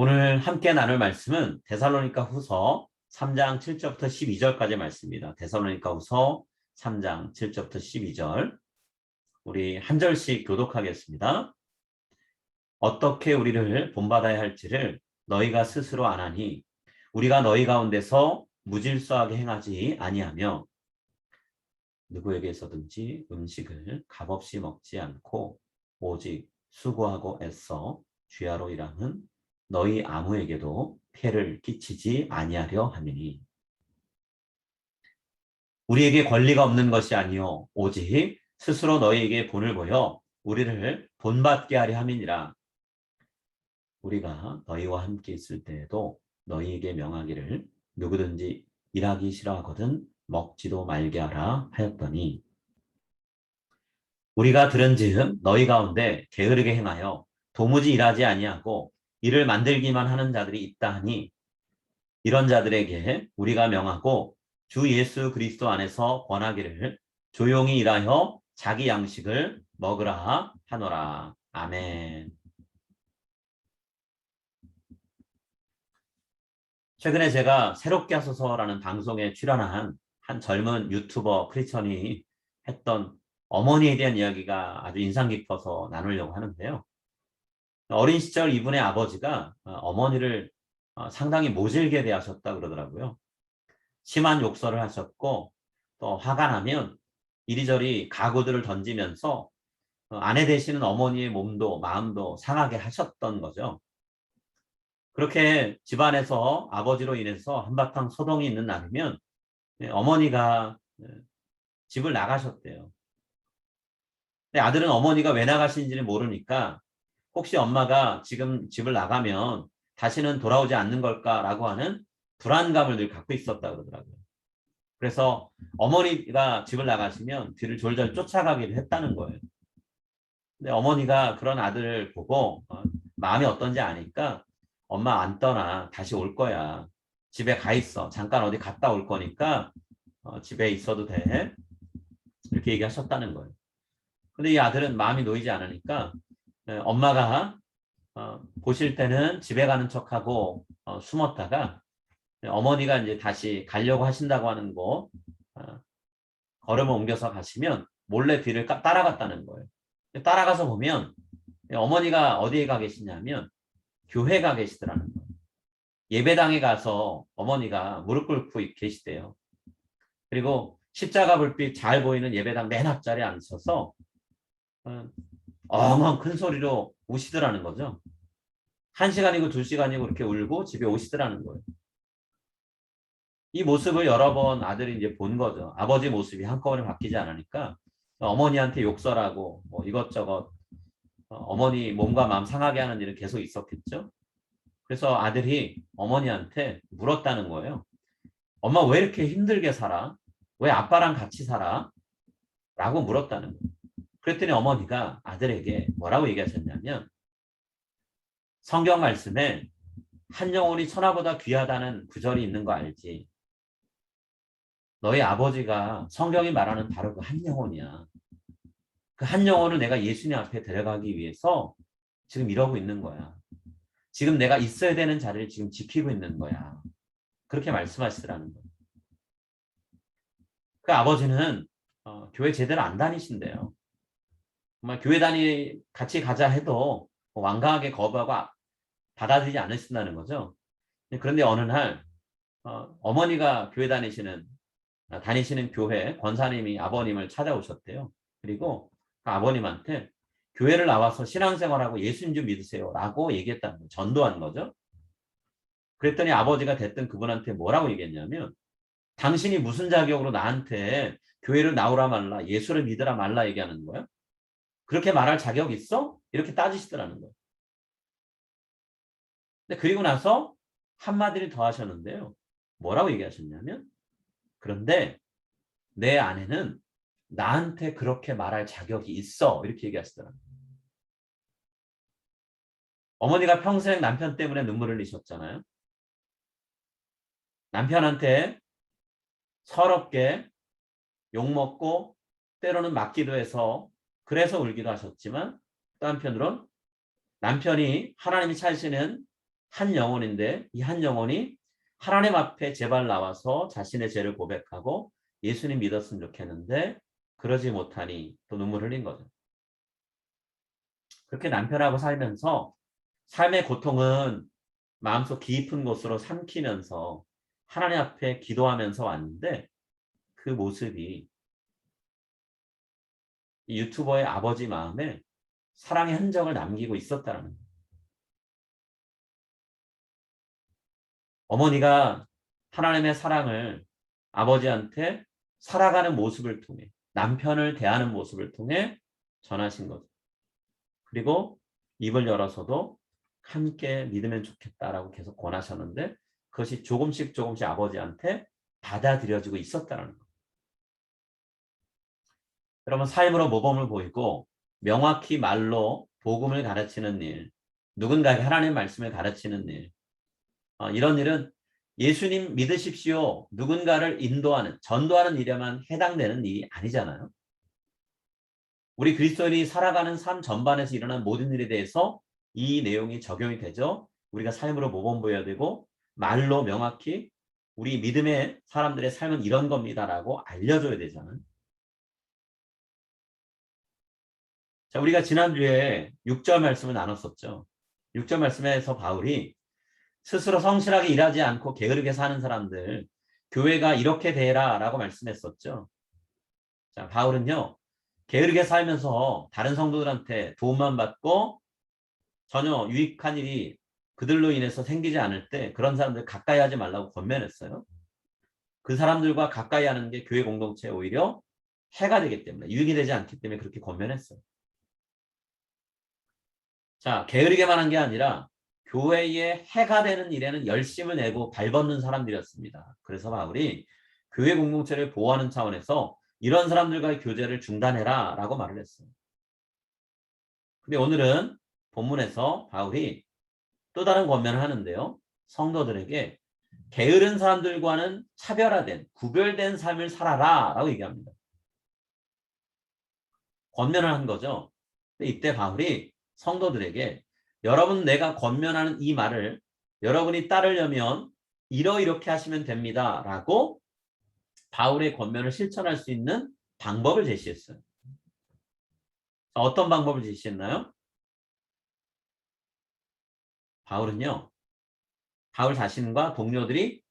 오늘 함께 나눌 말씀은 데살로니가 후서 3장 7절부터 12절까지 말씀입니다. 데살로니가 후서 3장 7절부터 12절. 우리 한 절씩 교독하겠습니다. 어떻게 우리를 본받아야 할지를 너희가 스스로 아나니 우리가 너희 가운데서 무질서하게 행하지 아니하며 누구에게서든지 음식을 값없이 먹지 않고 오직 수고하고 애써 주야로 일하는 너희 아무에게도 폐를 끼치지 아니하려 함이니 우리에게 권리가 없는 것이 아니요 오직 스스로 너희에게 본을 보여 우리를 본받게 하려 함이니라. 우리가 너희와 함께 있을 때에도 너희에게 명하기를 누구든지 일하기 싫어하거든 먹지도 말게 하라 하였더니 우리가 들은즉 너희 가운데 게으르게 행하여 도무지 일하지 아니하고 일을 만들기만 하는 자들이 있다 하니 이런 자들에게 우리가 명하고 주 예수 그리스도 안에서 권하기를 조용히 일하여 자기 양식을 먹으라 하노라. 아멘. 최근에 제가 새롭게 하소서라는 방송에 출연한 한 젊은 유튜버 크리스천이 했던 어머니에 대한 이야기가 아주 인상 깊어서 나누려고 하는데요. 어린 시절 이분의 아버지가 어머니를 상당히 모질게 대하셨다 그러더라고요. 심한 욕설을 하셨고 또 화가 나면 이리저리 가구들을 던지면서 아내 되시는 어머니의 몸도 마음도 상하게 하셨던 거죠. 그렇게 집안에서 아버지로 인해서 한바탕 소동이 있는 날이면 어머니가 집을 나가셨대요. 근데 아들은 어머니가 왜 나가시는지를 모르니까 혹시 엄마가 지금 집을 나가면 다시는 돌아오지 않는 걸까라고 하는 불안감을 늘 갖고 있었다 그러더라고요. 그래서 어머니가 집을 나가시면 뒤를 졸졸 쫓아가기를 했다는 거예요. 근데 어머니가 그런 아들을 보고 마음이 어떤지 아니까 엄마 안 떠나 다시 올 거야. 집에 가 있어. 잠깐 어디 갔다 올 거니까 집에 있어도 돼. 이렇게 얘기하셨다는 거예요. 근데 이 아들은 마음이 놓이지 않으니까 엄마가 보실 때는 집에 가는 척하고 숨었다가 어머니가 이제 다시 가려고 하신다고 하는 곳 걸음을 옮겨서 가시면 몰래 뒤를 따라갔다는 거예요. 따라가서 보면 어머니가 어디에 가 계시냐면 교회 가 계시더라는 거예요. 예배당에 가서 어머니가 무릎 꿇고 계시대요. 그리고 십자가 불빛 잘 보이는 예배당 맨 앞자리에 앉으셔서 엉엉 큰 소리로 우시더라는 거죠. 1시간이고 2시간이고 이렇게 울고 집에 오시더라는 거예요. 이 모습을 여러 번 아들이 이제 본 거죠. 아버지 모습이 한꺼번에 바뀌지 않으니까 어머니한테 욕설하고 뭐 이것저것 어머니 몸과 마음 상하게 하는 일은 계속 있었겠죠. 그래서 아들이 어머니한테 물었다는 거예요. 엄마 왜 이렇게 힘들게 살아? 왜 아빠랑 같이 살아? 라고 물었다는 거예요. 그랬더니 어머니가 아들에게 뭐라고 얘기하셨냐면 성경 말씀에 한 영혼이 천하보다 귀하다는 구절이 있는 거 알지? 너희 아버지가 성경이 말하는 바로 그 한 영혼이야. 그 한 영혼을 내가 예수님 앞에 데려가기 위해서 지금 이러고 있는 거야. 지금 내가 있어야 되는 자리를 지금 지키고 있는 거야. 그렇게 말씀하시더라는 거예요. 그 아버지는 교회 제대로 안 다니신대요. 정말 교회 같이 가자 해도 완강하게 거부하고 받아들이지 않으신다는 거죠. 그런데 어느 날 어머니가 교회 다니시는 교회 권사님이 아버님을 찾아오셨대요. 그리고 그 아버님한테 교회를 나와서 신앙생활하고 예수님 좀 믿으세요 라고 얘기했다는 거예요. 전도한 거죠. 그랬더니 아버지가 됐든 그분한테 뭐라고 얘기했냐면 당신이 무슨 자격으로 나한테 교회를 나오라 말라 예수를 믿으라 말라 얘기하는 거야? 그렇게 말할 자격 있어? 이렇게 따지시더라는 거예요. 근데 그리고 나서 한마디를 더 하셨는데요. 뭐라고 얘기하셨냐면 그런데 내 아내는 나한테 그렇게 말할 자격이 있어. 이렇게 얘기하시더라고요. 어머니가 평생 남편 때문에 눈물을 흘리셨잖아요. 남편한테 서럽게 욕먹고 때로는 맞기도 해서 그래서 울기도 하셨지만 또 한편으론 남편이 하나님이 찾으시는 한 영혼인데 이 한 영혼이 하나님 앞에 제발 나와서 자신의 죄를 고백하고 예수님 믿었으면 좋겠는데 그러지 못하니 또 눈물 흘린 거죠. 그렇게 남편하고 살면서 삶의 고통은 마음속 깊은 곳으로 삼키면서 하나님 앞에 기도하면서 왔는데 그 모습이 이 유튜버의 아버지 마음에 사랑의 흔적을 남기고 있었다는 거예요. 어머니가 하나님의 사랑을 아버지한테 살아가는 모습을 통해 남편을 대하는 모습을 통해 전하신 거죠. 그리고 입을 열어서도 함께 믿으면 좋겠다라고 계속 권하셨는데 그것이 조금씩 조금씩 아버지한테 받아들여지고 있었다는 거예요. 여러분 삶으로 모범을 보이고 명확히 말로 복음을 가르치는 일, 누군가에게 하나님의 말씀을 가르치는 일, 이런 일은 예수님 믿으십시오. 누군가를 인도하는, 전도하는 일에만 해당되는 일이 아니잖아요. 우리 그리스도인이 살아가는 삶 전반에서 일어난 모든 일에 대해서 이 내용이 적용이 되죠. 우리가 삶으로 모범 보여야 되고 말로 명확히 우리 믿음의 사람들의 삶은 이런 겁니다라고 알려줘야 되잖아요. 자, 우리가 지난주에 6절 말씀을 나눴었죠. 6절 말씀에서 바울이 스스로 성실하게 일하지 않고 게으르게 사는 사람들, 교회가 이렇게 되라 라고 말씀했었죠. 자, 바울은요, 게으르게 살면서 다른 성도들한테 도움만 받고 전혀 유익한 일이 그들로 인해서 생기지 않을 때 그런 사람들 가까이 하지 말라고 권면했어요. 그 사람들과 가까이 하는 게 교회 공동체에 오히려 해가 되기 때문에, 유익이 되지 않기 때문에 그렇게 권면했어요. 자, 게으르게만 한 게 아니라 교회에 해가 되는 일에는 열심을 내고 발벗는 사람들이었습니다. 그래서 바울이 교회 공동체를 보호하는 차원에서 이런 사람들과의 교제를 중단해라 라고 말을 했어요. 근데 오늘은 본문에서 바울이 또 다른 권면을 하는데요. 성도들에게 게으른 사람들과는 차별화된, 구별된 삶을 살아라 라고 얘기합니다. 권면을 한 거죠. 근데 이때 바울이 성도들에게 여러분 내가 권면하는 이 말을 여러분이 따르려면 이렇게 하시면 됩니다 라고 바울의 권면을 실천할 수 있는 방법을 제시했어요. 어떤 방법을 제시했나요? 바울은요, 바울 자신과 동료들이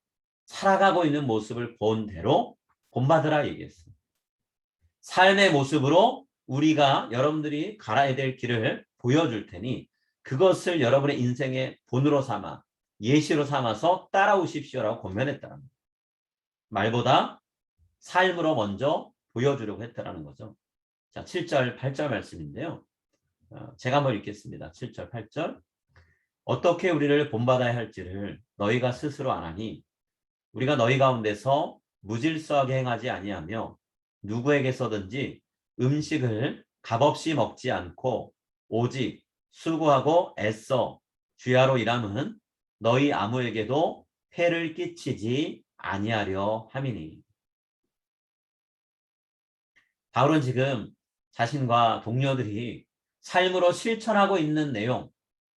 살아가고 있는 모습을 본 대로 본받으라 얘기했어요. 삶의 모습으로 우리가 여러분들이 가야 될 길을 보여줄 테니 그것을 여러분의 인생의 본으로 삼아 예시로 삼아서 따라오십시오라고 권면했다는 거예요. 말보다 삶으로 먼저 보여주려고 했다는 거죠. 자, 7절, 8절 말씀인데요. 제가 한번 읽겠습니다. 7절, 8절. 어떻게 우리를 본받아야 할지를 너희가 스스로 아나니 우리가 너희 가운데서 무질서하게 행하지 아니하며 누구에게서든지 음식을 값없이 먹지 않고 오직 수고하고 애써 주야로 일함은 너희 아무에게도 폐를 끼치지 아니하려 함이니. 바울은 지금 자신과 동료들이 삶으로 실천하고 있는 내용,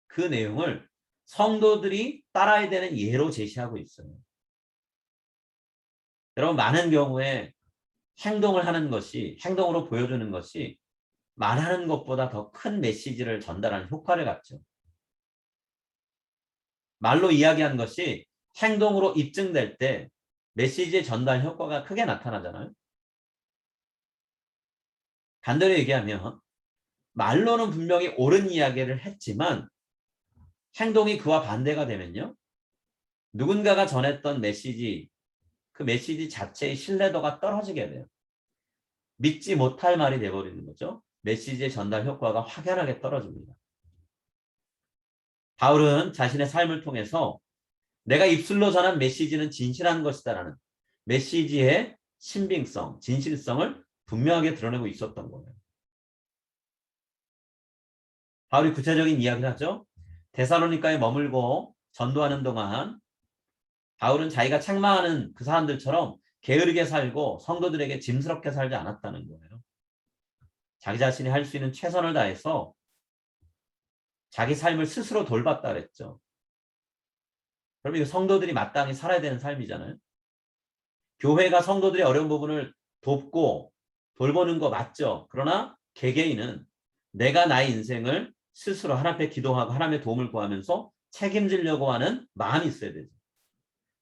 그 내용을 성도들이 따라야 되는 예로 제시하고 있어요. 여러분 많은 경우에 행동을 하는 것이, 행동으로 보여주는 것이 말하는 것보다 더 큰 메시지를 전달하는 효과를 갖죠. 말로 이야기한 것이 행동으로 입증될 때 메시지의 전달 효과가 크게 나타나잖아요. 반대로 얘기하면 말로는 분명히 옳은 이야기를 했지만 행동이 그와 반대가 되면요. 누군가가 전했던 메시지, 그 메시지 자체의 신뢰도가 떨어지게 돼요. 믿지 못할 말이 돼버리는 거죠. 메시지의 전달 효과가 확연하게 떨어집니다. 바울은 자신의 삶을 통해서 내가 입술로 전한 메시지는 진실한 것이다라는 메시지의 신빙성, 진실성을 분명하게 드러내고 있었던 거예요. 바울이 구체적인 이야기를 하죠. 데살로니가에 머물고 전도하는 동안 바울은 자기가 책망하는 그 사람들처럼 게으르게 살고 성도들에게 짐스럽게 살지 않았다는 거예요. 자기 자신이 할 수 있는 최선을 다해서 자기 삶을 스스로 돌봤다 그랬죠. 그럼 이거 성도들이 마땅히 살아야 되는 삶이잖아요. 교회가 성도들의 어려운 부분을 돕고 돌보는 거 맞죠. 그러나 개개인은 내가 나의 인생을 스스로 하나님 앞에 기도하고 하나님의 도움을 구하면서 책임지려고 하는 마음이 있어야 되죠.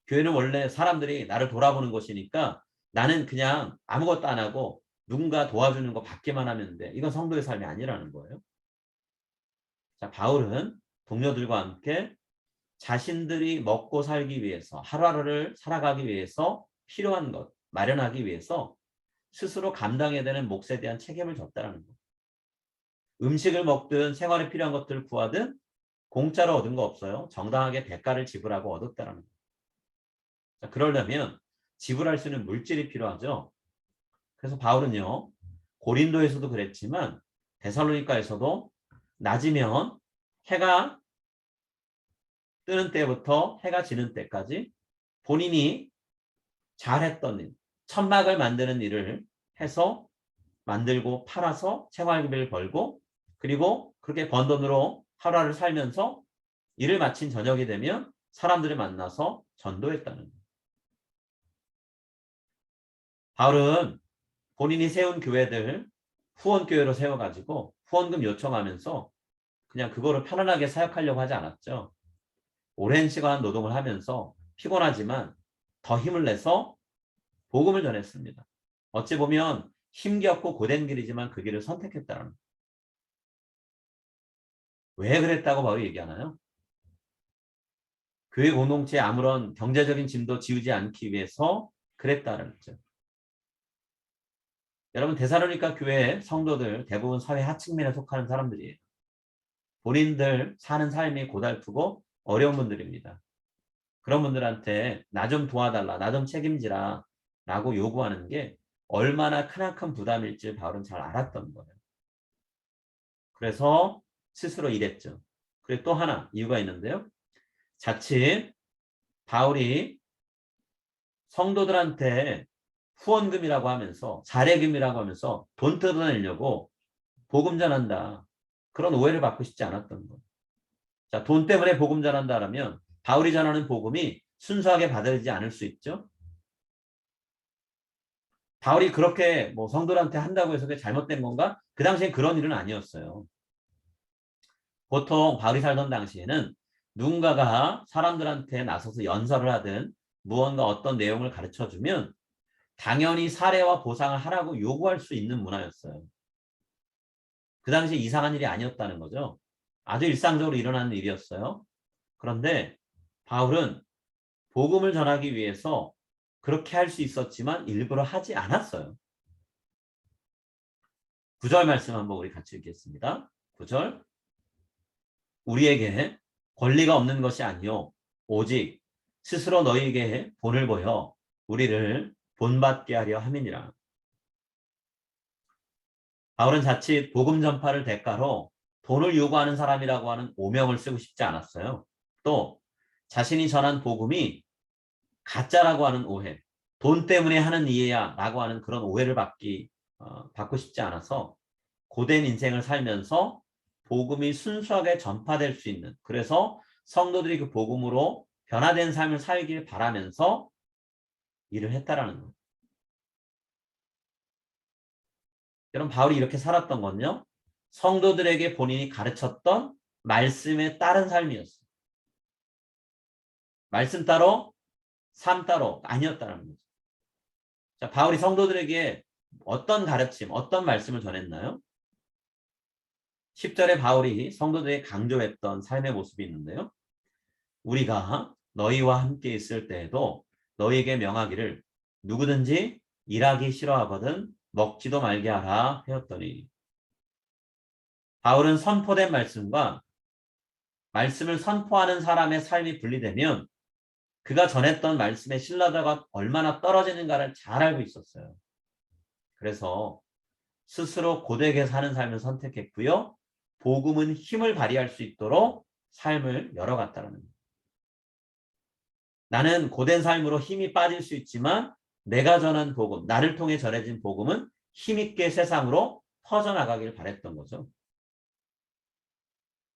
교회는 원래 사람들이 나를 돌아보는 것이니까 나는 그냥 아무것도 안 하고 누군가 도와주는 거 받기만 하면 돼. 이건 성도의 삶이 아니라는 거예요. 자, 바울은 동료들과 함께 자신들이 먹고 살기 위해서 하루하루를 살아가기 위해서 필요한 것 마련하기 위해서 스스로 감당해야 되는 몫에 대한 책임을 졌다는 거예요. 음식을 먹든 생활에 필요한 것들을 구하든 공짜로 얻은 거 없어요. 정당하게 대가를 지불하고 얻었다는 거예요. 자, 그러려면 지불할 수 있는 물질이 필요하죠. 그래서 바울은요. 고린도에서도 그랬지만 데살로니가에서도 낮이면 해가 뜨는 때부터 해가 지는 때까지 본인이 잘했던 일, 천막을 만드는 일을 해서 만들고 팔아서 생활비를 벌고 그리고 그렇게 번 돈으로 하루하루 살면서 일을 마친 저녁이 되면 사람들을 만나서 전도했다는 거예요. 바울은 본인이 세운 교회들 후원교회로 세워가지고 후원금 요청하면서 그냥 그거를 편안하게 사역하려고 하지 않았죠. 오랜 시간 노동을 하면서 피곤하지만 더 힘을 내서 복음을 전했습니다. 어찌 보면 힘겹고 고된 길이지만 그 길을 선택했다는 거예요. 왜 그랬다고 바울이 얘기하나요? 교회 공동체에 아무런 경제적인 짐도 지우지 않기 위해서 그랬다는 거죠. 여러분 데살로니가 교회 성도들 대부분 사회 하층민에 속하는 사람들이에요. 본인들 사는 삶이 고달프고 어려운 분들입니다. 그런 분들한테 나 좀 도와달라, 나 좀 책임지라 라고 요구하는 게 얼마나 크나큰 부담일지 바울은 잘 알았던 거예요. 그래서 스스로 일했죠. 그리고 또 하나 이유가 있는데요. 자칫 바울이 성도들한테 후원금이라고 하면서 자례금이라고 하면서 돈 뜯어내려고 복음 전한다. 그런 오해를 받고 싶지 않았던 거예요. 자, 돈 때문에 복음 전한다라면 바울이 전하는 복음이 순수하게 받아들이지 않을 수 있죠. 바울이 그렇게 뭐 성도들한테 한다고 해서 그게 잘못된 건가? 그 당시엔 그런 일은 아니었어요. 보통 바울이 살던 당시에는 누군가가 사람들한테 나서서 연설을 하든 무언가 어떤 내용을 가르쳐주면 당연히 사례와 보상을 하라고 요구할 수 있는 문화였어요. 그 당시에 이상한 일이 아니었다는 거죠. 아주 일상적으로 일어나는 일이었어요. 그런데 바울은 복음을 전하기 위해서 그렇게 할 수 있었지만 일부러 하지 않았어요. 9절 말씀 한번 우리 같이 읽겠습니다. 9절 우리에게 권리가 없는 것이 아니요 오직 스스로 너희에게 본을 보여 우리를 본받게 하려 함이니라. 바울은 자칫 복음 전파를 대가로 돈을 요구하는 사람이라고 하는 오명을 쓰고 싶지 않았어요. 또 자신이 전한 복음이 가짜라고 하는 오해, 돈 때문에 하는 이해야 라고 하는 그런 오해를 받고 싶지 않아서 고된 인생을 살면서 복음이 순수하게 전파될 수 있는, 그래서 성도들이 그 복음으로 변화된 삶을 살길 바라면서 일을 했다라는 거예요. 여러분 바울이 이렇게 살았던 건요. 성도들에게 본인이 가르쳤던 말씀에 따른 삶이었어요. 말씀 따로 삶 따로 아니었다는 거죠. 자, 바울이 성도들에게 어떤 가르침, 어떤 말씀을 전했나요? 10절에 바울이 성도들에게 강조했던 삶의 모습이 있는데요. 우리가 너희와 함께 있을 때에도 너희에게 명하기를 누구든지 일하기 싫어하거든 먹지도 말게 하라 하였더니 바울은 선포된 말씀과 말씀을 선포하는 사람의 삶이 분리되면 그가 전했던 말씀의 신뢰도가 얼마나 떨어지는가를 잘 알고 있었어요. 그래서 스스로 고되게 사는 삶을 선택했고요. 복음은 힘을 발휘할 수 있도록 삶을 열어갔다는 거예요. 나는 고된 삶으로 힘이 빠질 수 있지만 내가 전한 복음, 나를 통해 전해진 복음은 힘있게 세상으로 퍼져나가길 바랬던 거죠.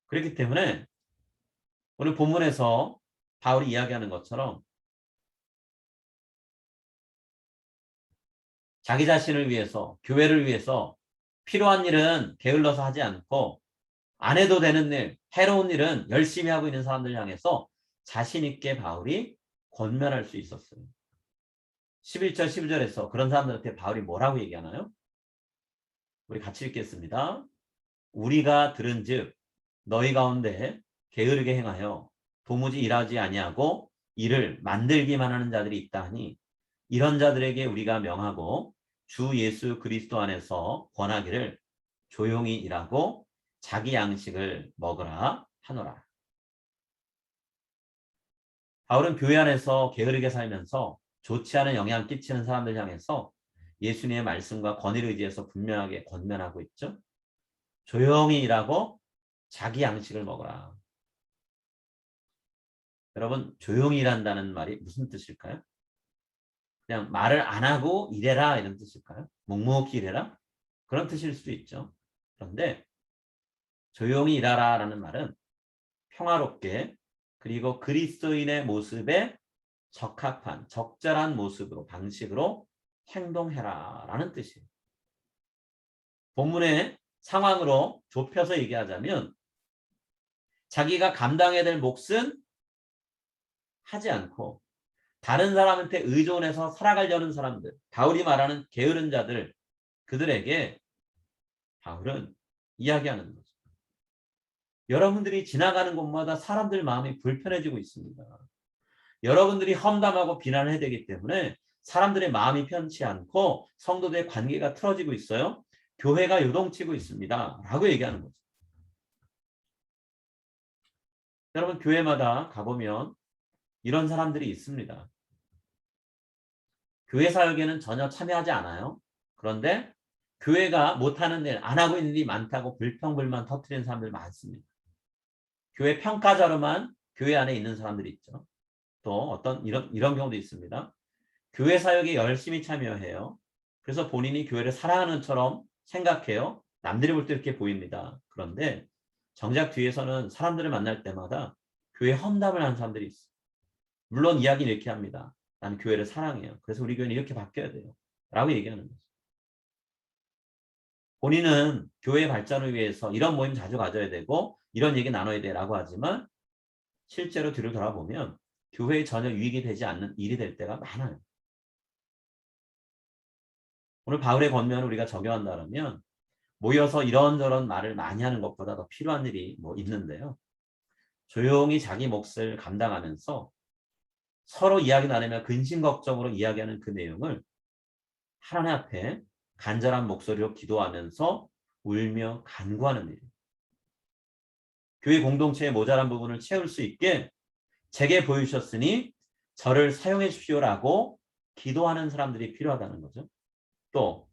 그렇기 때문에 오늘 본문에서 바울이 이야기하는 것처럼 자기 자신을 위해서, 교회를 위해서 필요한 일은 게을러서 하지 않고 안 해도 되는 일, 해로운 일은 열심히 하고 있는 사람들 향해서 자신 있게 바울이 권면할 수 있었어요. 11절, 12절에서 그런 사람들한테 바울이 뭐라고 얘기하나요? 우리 같이 읽겠습니다. 우리가 들은즉 너희 가운데 게으르게 행하여 도무지 일하지 아니하고 일을 만들기만 하는 자들이 있다 하니 이런 자들에게 우리가 명하고 주 예수 그리스도 안에서 권하기를 조용히 일하고 자기 양식을 먹으라 하노라. 바울은 교회 안에서 게으르게 살면서 좋지 않은 영향을 끼치는 사람들 향해서 예수님의 말씀과 권위를 의지해서 분명하게 권면하고 있죠. 조용히 일하고 자기 양식을 먹어라. 여러분, 조용히 일한다는 말이 무슨 뜻일까요? 그냥 말을 안 하고 일해라 이런 뜻일까요? 묵묵히 일해라? 그런 뜻일 수도 있죠. 그런데 조용히 일하라라는 말은 평화롭게 그리고 그리스도인의 모습에 적합한 적절한 모습으로 방식으로 행동해라라는 뜻이에요. 본문의 상황으로 좁혀서 얘기하자면 자기가 감당해야 될 몫은 하지 않고 다른 사람한테 의존해서 살아가려는 사람들, 바울이 말하는 게으른 자들, 그들에게 바울은 이야기하는 거죠. 여러분들이 지나가는 곳마다 사람들 마음이 불편해지고 있습니다. 여러분들이 험담하고 비난을 해야 되기 때문에 사람들의 마음이 편치 않고 성도들의 관계가 틀어지고 있어요. 교회가 요동치고 있습니다. 라고 얘기하는 거죠. 여러분, 교회마다 가보면 이런 사람들이 있습니다. 교회 사역에는 전혀 참여하지 않아요. 그런데 교회가 못하는 일, 안 하고 있는 일이 많다고 불평불만 터뜨리는 사람들 많습니다. 교회 평가자로만 교회 안에 있는 사람들이 있죠. 또 어떤 이런 경우도 있습니다. 교회 사역에 열심히 참여해요. 그래서 본인이 교회를 사랑하는 것처럼 생각해요. 남들이 볼 때 이렇게 보입니다. 그런데 정작 뒤에서는 사람들을 만날 때마다 교회 험담을 하는 사람들이 있어요. 물론 이야기는 이렇게 합니다. 나는 교회를 사랑해요. 그래서 우리 교회는 이렇게 바뀌어야 돼요. 라고 얘기하는 거죠. 본인은 교회 발전을 위해서 이런 모임 자주 가져야 되고 이런 얘기 나눠야 돼 라고 하지만 실제로 뒤를 돌아보면 교회에 전혀 유익이 되지 않는 일이 될 때가 많아요. 오늘 바울의 권면을 우리가 적용한다면 모여서 이런저런 말을 많이 하는 것보다 더 필요한 일이 있는데요. 조용히 자기 몫을 감당하면서 서로 이야기 나누며 근심걱정으로 이야기하는 그 내용을 하나님 앞에 간절한 목소리로 기도하면서 울며 간구하는 일이에요. 교회 공동체의 모자란 부분을 채울 수 있게 제게 보여주셨으니 저를 사용해 주십시오라고 기도하는 사람들이 필요하다는 거죠. 또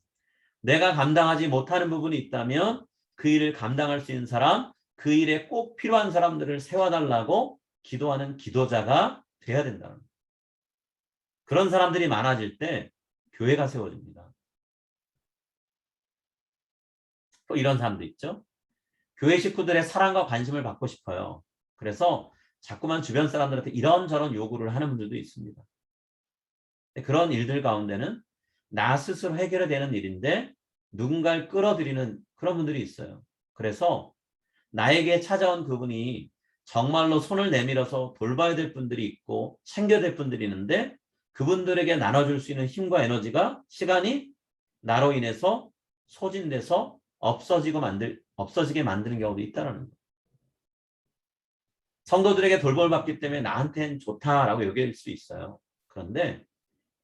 내가 감당하지 못하는 부분이 있다면 그 일을 감당할 수 있는 사람, 그 일에 꼭 필요한 사람들을 세워달라고 기도하는 기도자가 돼야 된다는 거예요. 그런 사람들이 많아질 때 교회가 세워집니다. 또 이런 사람도 있죠. 교회 식구들의 사랑과 관심을 받고 싶어요. 그래서 자꾸만 주변 사람들한테 이런저런 요구를 하는 분들도 있습니다. 그런 일들 가운데는 나 스스로 해결해야 되는 일인데 누군가를 끌어들이는 그런 분들이 있어요. 그래서 나에게 찾아온 그분이 정말로 손을 내밀어서 돌봐야 될 분들이 있고 챙겨야 될 분들이 있는데 그분들에게 나눠줄 수 있는 힘과 에너지가 시간이 나로 인해서 소진돼서 없어지게 만드는 경우도 있다는 거예요. 성도들에게 돌봄을 받기 때문에 나한테는 좋다라고 여길 수 있어요. 그런데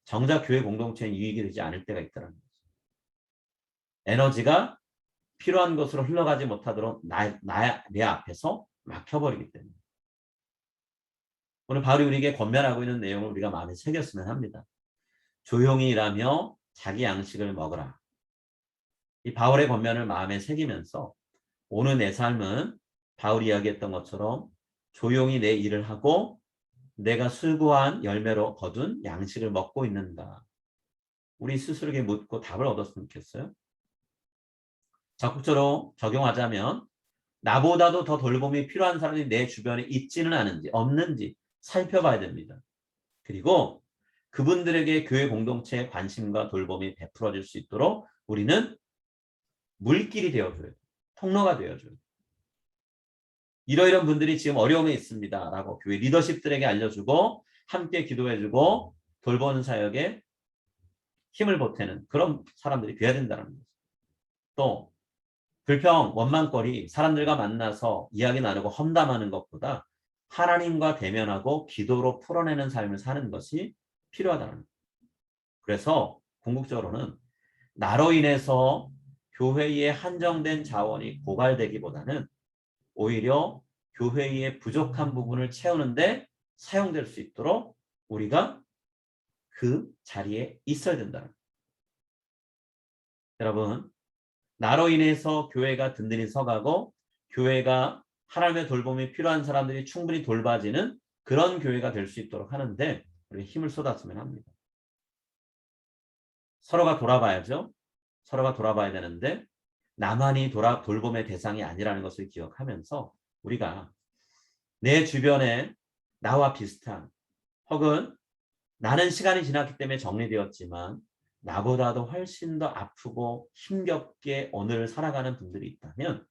정작 교회 공동체는 유익이 되지 않을 때가 있다는 거죠. 에너지가 필요한 곳으로 흘러가지 못하도록 내 앞에서 막혀버리기 때문에. 오늘 바울이 우리에게 권면하고 있는 내용을 우리가 마음에 새겼으면 합니다. 조용히 일하며 자기 양식을 먹으라. 이 바울의 권면을 마음에 새기면서 오늘 내 삶은 바울이 이야기했던 것처럼 조용히 내 일을 하고 내가 수고한 열매로 거둔 양식을 먹고 있는가. 우리 스스로에게 묻고 답을 얻었으면 좋겠어요. 적극적으로 적용하자면 나보다도 더 돌봄이 필요한 사람이 내 주변에 있지는 않은지 없는지 살펴봐야 됩니다. 그리고 그분들에게 교회 공동체의 관심과 돌봄이 베풀어질 수 있도록 우리는 물길이 되어줘야 돼요. 통로가 되어줘야 돼요. 이러이런 분들이 지금 어려움에 있습니다. 라고 교회 리더십들에게 알려주고 함께 기도해주고 돌보는 사역에 힘을 보태는 그런 사람들이 돼야 된다는 거죠. 또 불평, 원망거리 사람들과 만나서 이야기 나누고 험담하는 것보다 하나님과 대면하고 기도로 풀어내는 삶을 사는 것이 필요하다는 거예요. 그래서 궁극적으로는 나로 인해서 교회의 한정된 자원이 고갈되기보다는 오히려 교회의 부족한 부분을 채우는데 사용될 수 있도록 우리가 그 자리에 있어야 된다는 거예요. 여러분, 나로 인해서 교회가 든든히 서가고 교회가 하나님의 돌봄이 필요한 사람들이 충분히 돌봐지는 그런 교회가 될 수 있도록 하는데 우리가 힘을 쏟았으면 합니다. 서로가 돌아봐야죠. 서로가 돌아봐야 되는데 나만이 돌봄의 대상이 아니라는 것을 기억하면서 우리가 내 주변에 나와 비슷한 혹은 나는 시간이 지났기 때문에 정리되었지만 나보다도 훨씬 더 아프고 힘겹게 오늘을 살아가는 분들이 있다면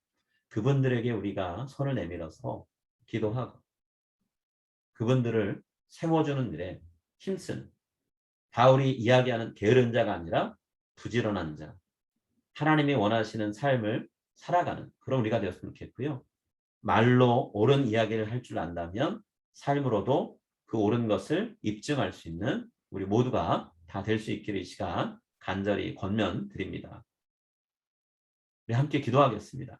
그분들에게 우리가 손을 내밀어서 기도하고 그분들을 세워주는 일에 힘쓴 바울이 이야기하는 게으른 자가 아니라 부지런한 자, 하나님이 원하시는 삶을 살아가는 그런 우리가 되었으면 좋겠고요. 말로 옳은 이야기를 할 줄 안다면 삶으로도 그 옳은 것을 입증할 수 있는 우리 모두가 다 될 수 있기를 이 시간 간절히 권면드립니다. 우리 함께 기도하겠습니다.